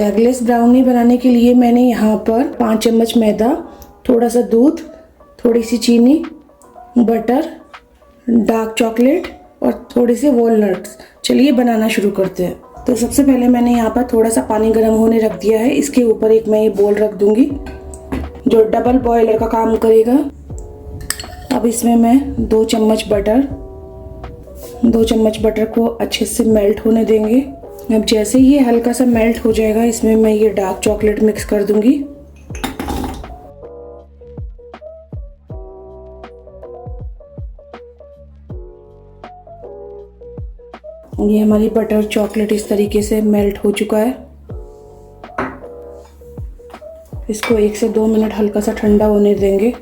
तो eggless brownie बनाने के लिए मैंने यहाँ पर 5 चम्मच मैदा, थोड़ा सा दूध, थोड़ी सी चीनी, बटर, डार्क चॉकलेट और थोड़े से वॉलनट्स। चलिए बनाना शुरू करते हैं। तो सबसे पहले मैंने यहाँ पर थोड़ा सा पानी गर्म होने रख दिया है। इसके ऊपर एक मैं ये बोल रख दूंगी जो डबल बॉयलर का काम करेगा। अब इसमें मैं 2 चम्मच बटर को अच्छे से मेल्ट होने देंगे। अब जैसे ही ये हल्का सा मेल्ट हो जाएगा, इसमें मैं ये डार्क चॉकलेट मिक्स कर दूंगी। ये हमारी बटर चॉकलेट इस तरीके से मेल्ट हो चुका है। इसको 1 से 2 मिनट हल्का सा ठंडा होने देंगे।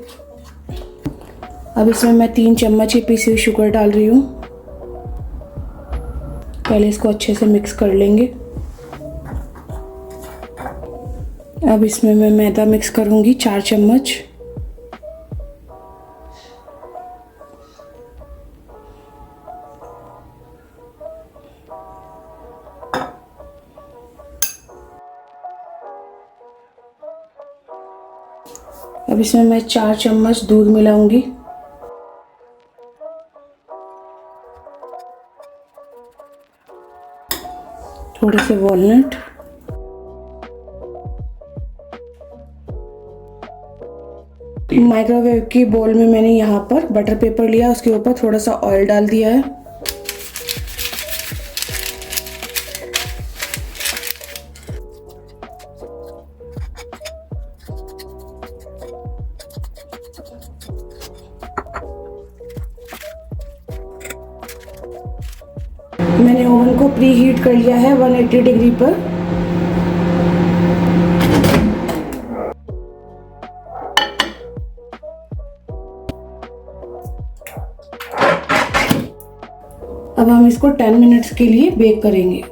अब इसमें मैं 3 चम्मच ही पिसी हुई शुगर डाल रही हूँ। पहले इसको अच्छे से मिक्स कर लेंगे। अब इसमें मैं मैदा मिक्स करूँगी 4 चम्मच। अब इसमें मैं 4 चम्मच दूध मिलाऊंगी। थोड़े से वॉलनट, माइक्रोवेव की बोल में मैंने यहाँ पर बटर पेपर लिया, उसके ऊपर थोड़ा सा ऑयल डाल दिया है। मैंने ओवन को प्री हीट कर लिया है 180 डिग्री पर। अब हम इसको 10 मिनट्स के लिए बेक करेंगे।